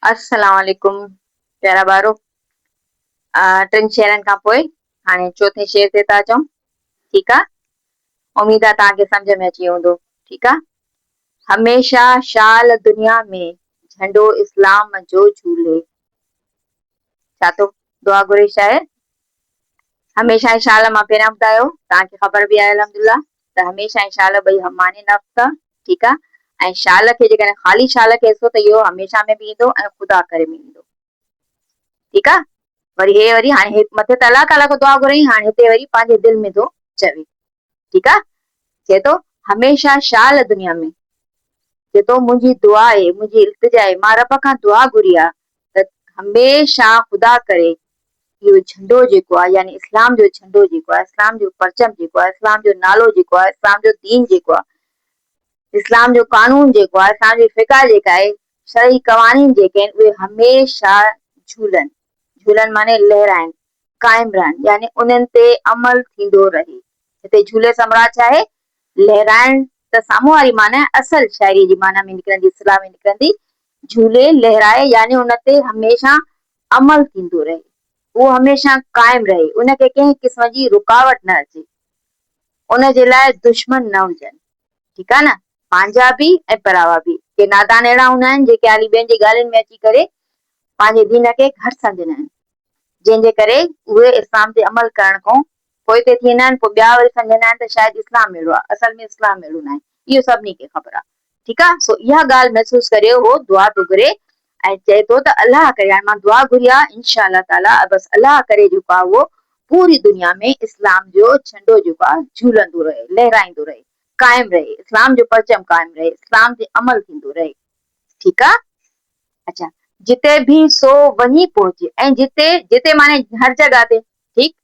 अस्सलाम वालेकुम प्यारा ॿारो। टिनि शेरनि खां पोइ हाणे चोथे शेर ते था अचूं। ठीकु आहे, उमेद आहे तव्हांखे सम्झ में अची वेंदो। ठीकु आहे। हमेशा शाल दुनिया में झंडो इस्लाम जो झूले। छा थो दुआ घुरे शायर? हमेशा ऐं शाल मां पहिरियां ॿुधायो, तव्हांखे ख़बर बि आहे अल्हम्दुलिल्लाह त हमेशा ऐं शाल ॿई माने नफ़्स आहे। ठीकु आहे। ऐं शाल खे जेकॾहिं ख़ाली शाल खे ॾिसो त इहो हमेशा में बि ईंदो ऐं ख़ुदा करे में ईंदो। ठीकु आहे। वरी हाणे मथे त अलाह ताला खां दुआ घुरई, हाणे हिते वरी पंहिंजे दिलि में थो चवे। ठीकु आहे। चए थो हमेशा शाल दुनिया में, चए थो मुंहिंजी दुआ आहे, मुंहिंजी इल्तिजा आहे, मां रब खां दुआ घुरी आहे त हमेशा ख़ुदा करे इहो झंडो जेको आहे, यानी इस्लाम जो झंडो जेको आहे, इस्लाम जो परचम जेको आहे, इस्लाम जो नालो जेको आहे, इस्लाम जो दीन जेको आहे, इस्लाम जो कानून जेको आहे, इस्लाम जी फिका जेका आहे, शरई क़वानीन जेके आहिनि उहे हमेशा झूलनि। झूलनि माने लहराइनि, कायम रहनि, यानी उन्हनि ते अमल थींदो रहे। हिते झूले सम्राट छा आहे? लहराइण त साम्हूं वारी माना असल शाइरी जी माना में निकिरंदी, इस्लाम में निकिरंदी। झूले लहराए यानी उन ते हमेशा अमल थींदो रहे, उहो हमेशा कायम रहे, उनखे कंहिं क़िस्म जी रुकावट न अचे, उनजे लाइ दुश्मन न हुजनि। ठीकु आहे न। पंहिंजा बि ऐं परावा बि। के नादान अहिड़ा हूंदा आहिनि जेके हाली ॿियनि जी ॻाल्हियुनि में अची करे पंहिंजे दीन खे घटि सम्झंदा आहिनि, जंहिंजे करे उहे इस्लाम ते अमल करण खां पोइ ते थींदा आहिनि, पोइ ॿिया वरी सम्झंदा आहिनि त शायदि इस्लाम अहिड़ो आहे, असल में इस्लाम अहिड़ो न आहे। इहो सभिनी खे ख़बर आहे। ठीकु आहे। सो इहा ॻाल्हि महसूस करे उहो दुआ थो घुरे ऐं चए थो त अलाह करे, हाणे मां दुआ घुरी आहे इंशा अल्लाह ताला, बसि अलाह करे जेको आहे उहो पूरी दुनिया में इस्लाम जो झंडो जेको आहे झूलंदो रहे, लहराईंदो रहे, कायम रहे, इस्लाम जो परचम कायम रहे, इस्लाम ते अमल थींदो रहे। ठीकु आहे। अच्छा, जिते भी सो वहीं पहुचे, ऐं जिते जिते माने हर जगह ते। ठीकु,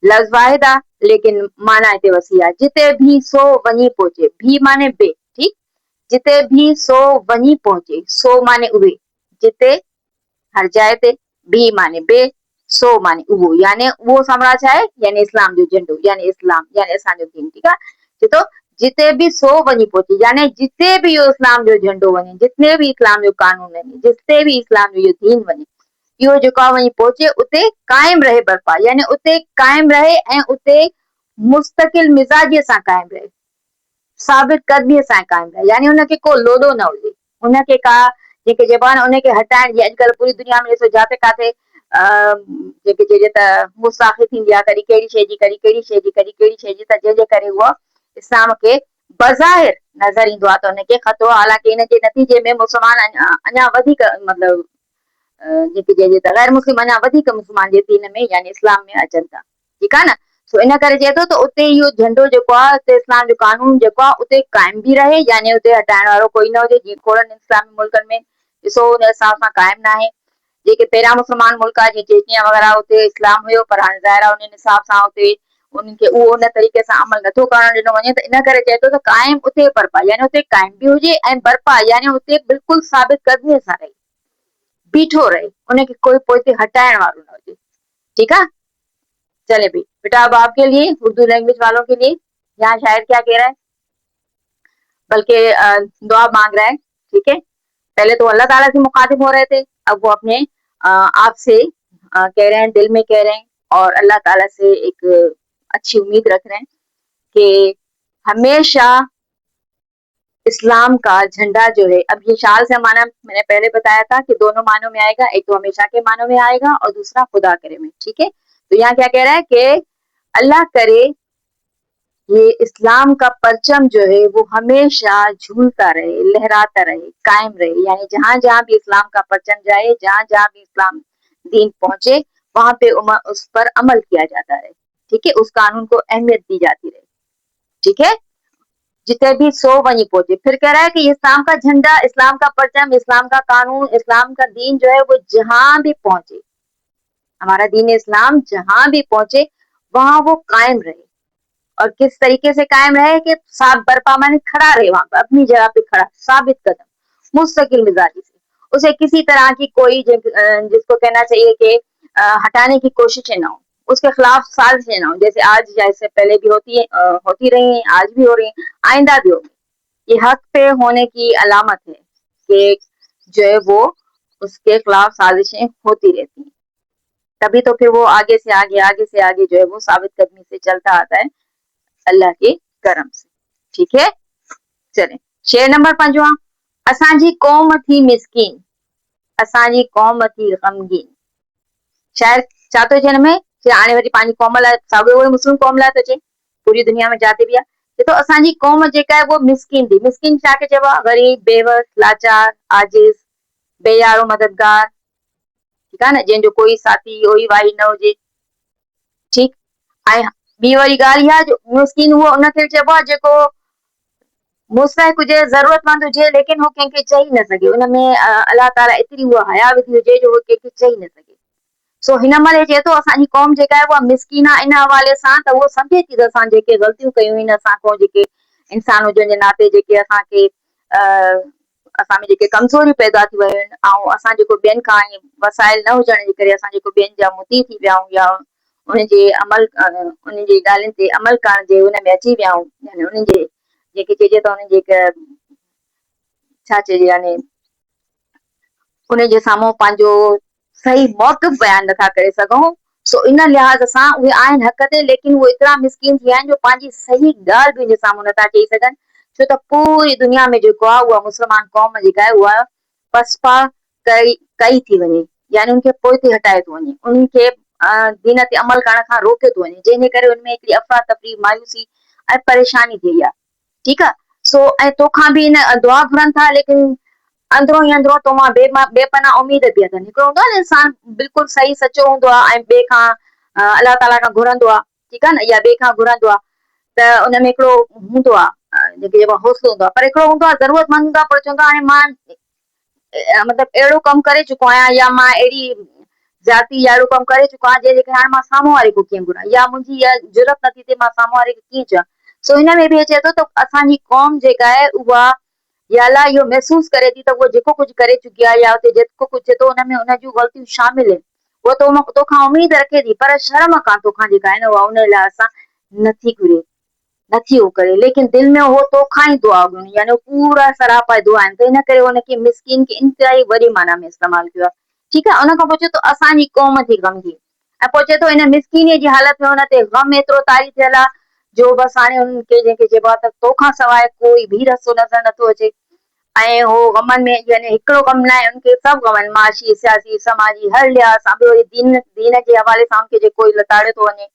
लफ़्ज़ वाहिद आहे लेकिन माना हिते वसी आहे। जिते भी सो वहीं पहुचे, भी माने बे। ठीकु, जिते भी सो वहीं पहुचे, सो माने उहे, जिते हर जाइ ते, भी माने बे, सो माने उहो, यानी उहो सम्राट छा आहे? यानी इस्लाम जो झंडो, यानी इस्लाम, यानी असांजो दीन। ठीकु आहे। चए थो जिते भी सो वहीं पहुचे, यानी जिते भी इहो इस्लाम जो झंडो वञे, जिते भी इस्लाम जो कानून वञे, जिते भी इस्लाम जो इहो दीन वञे, इहो जेको आहे वञी पहुचे, उते कायम रहे बरपा, यानी उते कायम रहे ऐं उते मुस्तकिल मिज़ाजीअ सां कायम रहे, साबित कदमीअ सां कायम रहे, यानी हुनखे को लोॾो न हुजे, हुनखे का जेके चइबो आहे न उनखे हटाइण जी अॼुकल्ह पूरी दुनिया में ॾिसो जिते काथे जेके चइजे त मुसाफ़िर थींदी आहे, कॾहिं कहिड़ी शइ जी, कॾहिं कहिड़ी शइ जी, कॾहिं कहिड़ी शइ जी, त जंहिंजे करे उहा इस्लाम खे बज़ाहिर नज़र ईंदो आहे त हुनखे ख़तरो, हालांकि हिनजे नतीजे में मुस्लमान अञा वधीक मतिलबु जेके चइजे त गैर मुस्लिम अञा वधीक मुस्लमान जे दीन में यानी इस्लाम में अचनि था। ठीकु आहे न। सो इन करे चए थो त उते इहो झंडो जेको आहे, उते इस्लाम जो कानून जेको आहे उते कायम बि रहे, यानी उते हटाइण वारो कोई न हुजे। जीअं खोड़नि इस्लामी मुल्कनि में ॾिसो उन हिसाब सां कायम न आहे। जेके पहिरियां मुस्लमान मुल्क आहे, जीअं चेचिया वग़ैरह, उते इस्लाम हुयो, पर हाणे ज़ाहिर आहे उन हिसाब सां उते उनखे उहो उन तरीक़े सां अमल नथो करण ॾिनो वञे, त इन करे चए थो त कायम उते बरपा, यानी उते कायम बि हुजे ऐं बरपा, यानी उते बिल्कुलु साबित कदमीअ सां रहे, बीठो रहे, उनखे कोई पोइ ते हटाइण वारो न हुजे। ठीक है। चले भाई बेटा, अब आपके लिए उर्दू लैंग्वेज वालों के लिए यहाँ शायर क्या कह रहा है, बल्कि दुआ मांग रहा है। ठीक है। पहले तो अल्लाह ताला से मुखातिब हो रहे थे, अब वो अपने आप से कह रहे हैं, दिल में कह रहे हैं और अल्लाह ताला से एक अच्छी उम्मीद रख रहे हैं कि हमेशा इस्लाम का झंडा जो है, अब ये शाल से माना मैंने पहले बताया था कि दोनों मानों में आएगा, एक तो हमेशा के मानों में आएगा और दूसरा खुदा करे में। ठीक है। तो यहाँ क्या कह रहा है कि अल्लाह करे ये इस्लाम का परचम जो है वो हमेशा झूलता रहे, लहराता रहे, कायम रहे, यानी जहां जहां भी इस्लाम का परचम जाए, जहां जहां भी इस्लाम दीन पहुंचे, वहां पे उस पर अमल किया जाता है। ठीक है। उस कानून को अहमियत दी जाती रहे। ठीक है। जिते भी सो वहीं पहुंचे। फिर कह रहा है कि इस्लाम का झंडा, इस्लाम का परचम, इस्लाम का कानून, इस्लाम का दीन जो है वो जहां भी पहुंचे, हमारा दीन इस्लाम जहां भी पहुंचे वहां वो कायम रहे। और किस तरीके से कायम रहे कि साफ बरपा माने खड़ा रहे, वहां पर अपनी जगह पे खड़ा, साबित कदम, मुस्तकिल मिजाजी से, उसे किसी तरह की कोई जिसको कहना चाहिए कि हटाने की कोशिशें ना हो, उसके खिलाफ साजिशें ना हो, जैसे आज जैसे पहले भी होती रही हैं, आज भी हो रही हैं, आइंदा भी होगी। ये हक पे होने की अलामत है कि जो है वो اس کے خلاف سازشیں ہوتی رہتی ہیں. تبھی تو پھر وہ آگے سے آگے جو ہے وہ ثابت قدمی سے چلتا آتا ہے اللہ کے کرم سے. ٹھیک ہے, چلیں شعر نمبر 5. اسانجی قوم تھی مسکین, اسانجی قوم تھی غمگین. شاعر छा थो चए हिन में, हाणे वरी पंहिंजी क़ौम लाइ साॻियो उहो मुस्लिम क़ौम लाइ थो चए, पूरी दुनिया में जाते बि आहे. चए थो असांजी क़ौम जेका आहे उहा मिसकिन थी. मिसकिन छा खे चइबो आहे? ग़रीब, बेवस, लाचार, आजिज़, बेयारो मददगार. ठीकु आहे न, जंहिंजो कोई साथी ओही वाही न हुजे. ठीकु. ऐं ॿी वरी ॻाल्हि इहा, जो मिसकिन उहो उनखे चइबो आहे जेको मुस्तहिक हुजे, ज़रूरतमंद हुजे, लेकिन उहो कंहिंखे चई न सघे. उनमें अलाह ताला एतिरी उहा हया विधी हुजे जो उहो कंहिंखे चई न सघे. सो हिन महिल चए थो असांजी क़ौम जेका आहे उहा मिसकिन आहे इन हवाले सां त उहो सम्झे थी त असां जेके ग़लतियूं कयूं आहिनि, असांखां जेके इंसान हुजण जे नाते जेके असांखे असां में जेके कमज़ोरियूं पैदा थी वियूं आहिनि, ऐं असां जेको ॿियनि खां वसाइल न हुजण जे करे असां जेको ॿियनि जा मुती थी विया आहियूं, या उनजे अमल उनजी ॻाल्हियुनि ते अमल करण जे उन में अची विया आहियूं, यानी उन्हनि जे जेके चइजे त उन्हनि जे छा चइजे, यानी उनजे साम्हूं पंहिंजो सही मौक़िफ़ बयानु नथा करे सघूं. सो इन लिहाज़ सां उहे आहिनि हक़ ते, लेकिन उहे एतिरा मिसकिन थी विया आहिनि जो पंहिंजी सही ॻाल्हि बि उनजे साम्हूं नथा चई सघनि. छो त पूरी दुनिया में जेको आहे उहा मुस्लमान क़ौम जेका आहे उहा पसपा कई थी वञे, यानी उनखे पोइ ते हटाए थो वञे, उनखे दीन ते अमल करण खां रोके थो वञे, जंहिंजे करे उनमें हिकिड़ी अफ़रा तफ़री, मायूसी ऐं परेशानी थी आहे. ठीकु आहे. सो ऐं तोखां बि इन दुआ घुरनि था, लेकिन अंदरो ई अंदरो तो मां बेपनाह उमीद बि अथनि. हिकिड़ो हूंदो आहे न इंसान बिल्कुलु सही सचो हूंदो आहे ऐं ॿिए खां अलाह ताला खां घुरंदो आहे. ठीकु आहे न, या ॿिए खां घुरंदो आहे त उनमें हिकिड़ो हूंदो आहे जेके चइबो आहे हौसलो हूंदो आहे. पर हिकिड़ो हूंदो आहे ज़रूरतमंद हूंदो आहे, पर चवंदो आहे हाणे मां मतिलबु अहिड़ो कमु करे चुको आहियां, या मां अहिड़ी जाती या अहिड़ो कमु करे चुको आहियां जंहिंजे करे हाणे मां साम्हूं वारे को कीअं घुरां, या मुंहिंजी इहा ज़रूरत नथी थिए मां साम्हूं वारे खे कीअं चवां. सो हिन में बि अचे थो त असांजी क़ौम जेका आहे उहा या अलाह इहो महसूस करे थी त उहो जेको कुझु करे चुकी आहे, या उते जेको कुझु थिए थो हुन में हुन जूं ग़लतियूं शामिल आहिनि. उहो तोखां उमीद रखे थी, पर शर्म खां तोखां जेका आहे न उहा उन लाइ असां नथी घुरे, नथी उहो करे, लेकिन दिलि में उहो तोखां ई दुआ घुरणी, यानी पूरा सरापा दुआ आहिनि. त इन करे हुनखे मिसकिन खे इंतिहाई वॾी माना में इस्तेमालु कयो आहे. ठीकु आहे. उन खां पोइ चए थो असांजी क़ौम थी गमगीन, ऐं पोइ चए थो हिन मिसकिनीअ जी हालत में हुन ते गम एतिरो तारी थियल आहे जो बसि हाणे हुननि खे जेके चइबो आहे त तोखां सवाइ कोई बि रस्तो नज़र नथो अचे. ऐं हो गमनि में, यानी हिकिड़ो गम न आहे, उनखे सभु गमनि, माशी, सियासी, समाजी, हर लिहाज़ सां. ॿियो दीन जे हवाले सां उनखे जेको लताड़े थो वञे,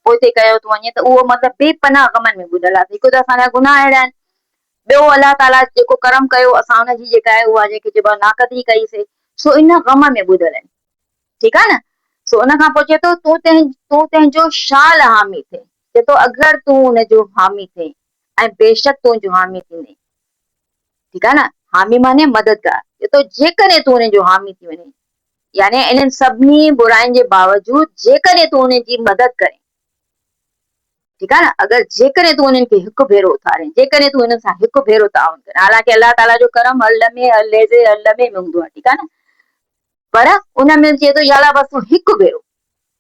पोइ कयो थो वञे, त उहो मतिलबु बेपनाह गमनि में ॿुधल आहे. हिकु त असांजा गुनाह अहिड़ा आहिनि, ॿियो अलाह ताला जेको करम कयो असां हुनजी जेका आहे उहा जेके चइबो आहे नाक़दरी कईसीं, सो इन गम में ॿुधल आहिनि. ठीकु आहे न. सो उन खां पोइ चए थो तूं तंहिंजो शाल हामी थिए. चए थो अगरि तूं हुनजो हामी थिए ऐं बेशक तुंहिंजो हामी थींदे. ठीकु आहे न. हामी माने मददगार. चए थो जेकॾहिं तूं हुनजो हामी थी वञे, यानी इन्हनि सभिनी बुराइनि जे बावजूद जेकॾहिं तूं हुनजी मदद करे. ठीकु आहे न. अगरि जेकॾहिं तूं हुननि खे हिकु भेरो उथारे, जेकॾहिं तूं हुननि सां हिकु भेरो ताउन करे, हालांकि अलाह ताला जो करम हर लम्हे हर लहज़े हर लम्हे में हूंदो आहे. ठीकु आहे न. पर उन में चए थो या अलाह बसि तूं हिकु भेरो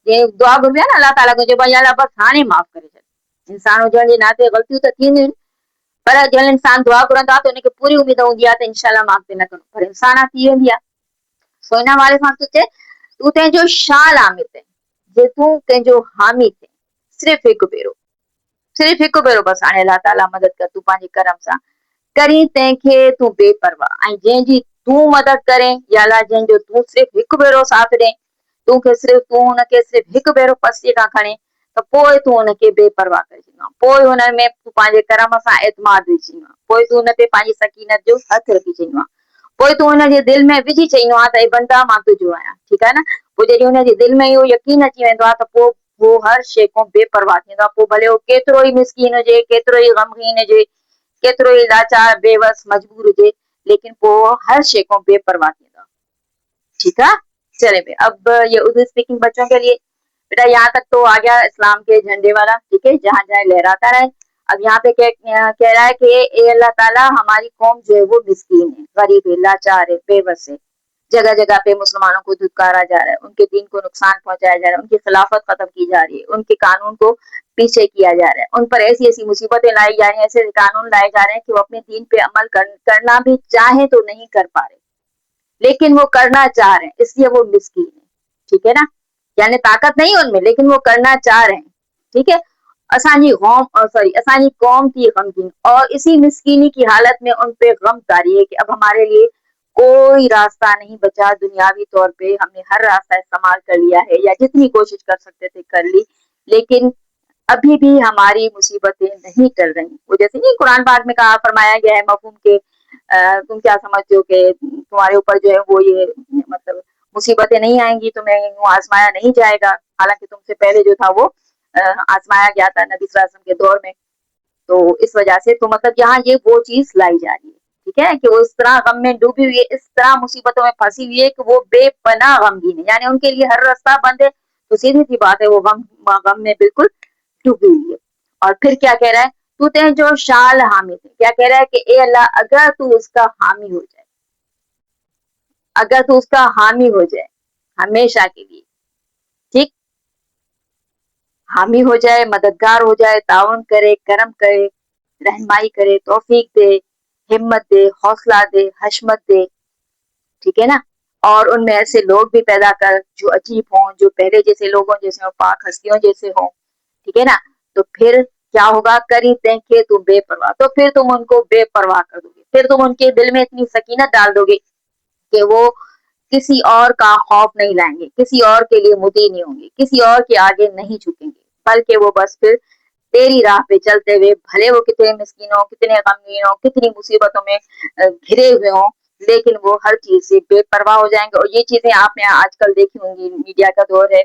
जीअं दुआ घुरबी आहे न अलाह ताला खां, चइबो आहे या अलाह बसि हाणे माफ़ करे छॾ. इंसान हुजण जे नाते ग़लतियूं त थींदियूं आहिनि, पर जॾहिं इंसान दुआ घुरंदो आहे त हुनखे पूरी उमेद हूंदी आहे त इंशाअल्लाह माफ़ ते न कंदो, पर इंसान थी वेंदी आहे. सो हिन वारे सां तूं चए तूं तंहिंजो शाल आमिर थिए, जे तूं कंहिंजो हामी थिए सिर्फ़ु हिकु भेरो, सिर्फ़ु हिकु भेरो बसि हाणे अलाह ताला मदद कर तूं पंहिंजे करम सां करी तंहिंखे तूं बेपरवाह, ऐं जंहिंजी तूं मदद करे या अलाह जंहिंजो तूं सिर्फ़ु हिकु भेरो साथ ॾे, तूं हुनखे सिर्फ़ु हिकु भेरो पसीअ खां खणे, त पोइ तूं हुनखे बेपरवाह करे छॾींदो आहे. पोइ हुन में तूं पंहिंजे करम सां एतमाद विझी छॾींदो आहे. पोइ तूं हुन ते पंहिंजी सकीनत जो हथ रखी छॾींदो आहे. पोइ तूं हुनजे दिलि में विझी छॾींदो आहे त हे बंदा मां तुंहिंजो आहियां. ठीकु आहे न. पोइ जॾहिं हुनजे दिलि में इहो यकीन अची वेंदो आहे त पोइ उहो हर शइ खां बेपरवाह थींदो आहे. पोइ भले उहो केतिरो ई मिसकीन हुजे, केतिरो ई गमगीन हुजे, केतिरो ई लाचार बेवस मजबूर हुजे, लेकिन पोइ हर शइ खां बेपरवाह थींदो आहे. ठीक है. चले भाई, अब ये उर्दू स्पीकिंग बच्चों के लिए. बेटा यहाँ तक तो आ गया इस्लाम के झंडे वाला. ठीक है, जहाँ जहाँ लहराता रहे. अब यहाँ पे कह रहा है कि ए अल्लाह ताला हमारी कौम जो है वो मिस्कीन है, गरीब है, लाचार है, बेबस है. जगह जगह पे मुसलमानों को धुतकारा जा रहा है, उनके दीन को नुकसान पहुंचाया जा रहा है, उनकी खिलाफत खत्म की जा रही है, उनके कानून को पीछे किया जा रहा है, उन पर ऐसी ऐसी मुसीबतें लाई जा रही हैं, ऐसे कानून लाए जा रहे हैं कि वो अपने दीन पे अमल करना भी चाहे तो नहीं कर पा रहे. لیکن وہ کرنا چاہ رہے ہیں، اس لیے وہ مسکین ہے. ٹھیک ہے نا، یعنی طاقت نہیں ان میں لیکن وہ کرنا چاہ رہے ہیں. ٹھیک ہے. اسانی قوم تھی غمگین، اور اسی مسکینی کی حالت میں ان پہ غم طاری ہے کہ اب ہمارے لیے کوئی راستہ نہیں بچا. دنیاوی طور پہ ہم نے ہر راستہ استعمال کر لیا ہے، یا جتنی کوشش کر سکتے تھے کر لی، لیکن ابھی بھی ہماری مصیبتیں نہیں ٹل رہی. وہ جیسے نہیں قرآن پاک میں کہا فرمایا گیا ہے مفہوم کے تم کیا سمجھتے ہو کہ تمہارے اوپر جو ہے وہ یہ مطلب مصیبتیں نہیں آئیں گی، تمہیں یوں آزمایا نہیں جائے گا، حالانکہ تم سے پہلے جو تھا وہ آزمایا گیا تھا نبی صلی اللہ علیہ وسلم کے دور میں. تو اس وجہ سے تو مطلب یہاں یہ وہ چیز لائی جا رہی ہے. ٹھیک ہے کہ وہ اس طرح غم میں ڈوبی ہوئی ہے، اس طرح مصیبتوں میں پھنسی ہوئی ہے کہ وہ بے پناہ غمگین ہے. یعنی ان کے لیے ہر راستہ بند ہے، تو سیدھی سی بات ہے وہ غم میں بالکل ڈوبی ہوئی ہے. اور پھر کیا کہہ رہا ہے، تو تے جو شال حامی تھے، کیا کہہ رہا ہے کہ اے اللہ اگر تو اس کا حامی ہو جائے، اگر تو اس کا حامی ہو جائے ہمیشہ کے لیے، ٹھیک، حامی ہو جائے، مددگار ہو جائے، تعاون کرے، کرم کرے، رہنمائی کرے، توفیق دے، ہمت دے، حوصلہ دے، حشمت دے. ٹھیک ہے نا. اور ان میں ایسے لوگ بھی پیدا کر جو عجیب ہوں، جو پہلے جیسے لوگوں جیسے ہوں، پاک ہستیوں جیسے ہوں. ٹھیک ہے نا. تو پھر کیا ہوگا، کری دیکھے تو بے پرواہ، تو پھر تم ان کو بے پرواہ کر دو گے، پھر تم ان کے دل میں اتنی سکینت ڈال دو گے کہ وہ کسی اور کا خوف نہیں لائیں گے، کسی اور کے لیے مطیع نہیں ہوں گے، کسی اور کے آگے نہیں جھکیں گے، بلکہ وہ بس پھر تیری راہ پہ چلتے ہوئے بھلے وہ کتنے مسکین ہوں، کتنے غمگین ہوں، کتنی مصیبتوں میں گھرے ہوئے ہوں، لیکن وہ ہر چیز سے بے پرواہ ہو جائیں گے. اور یہ چیزیں آپ نے آج کل دیکھی ہوں گی، میڈیا کا دور ہے،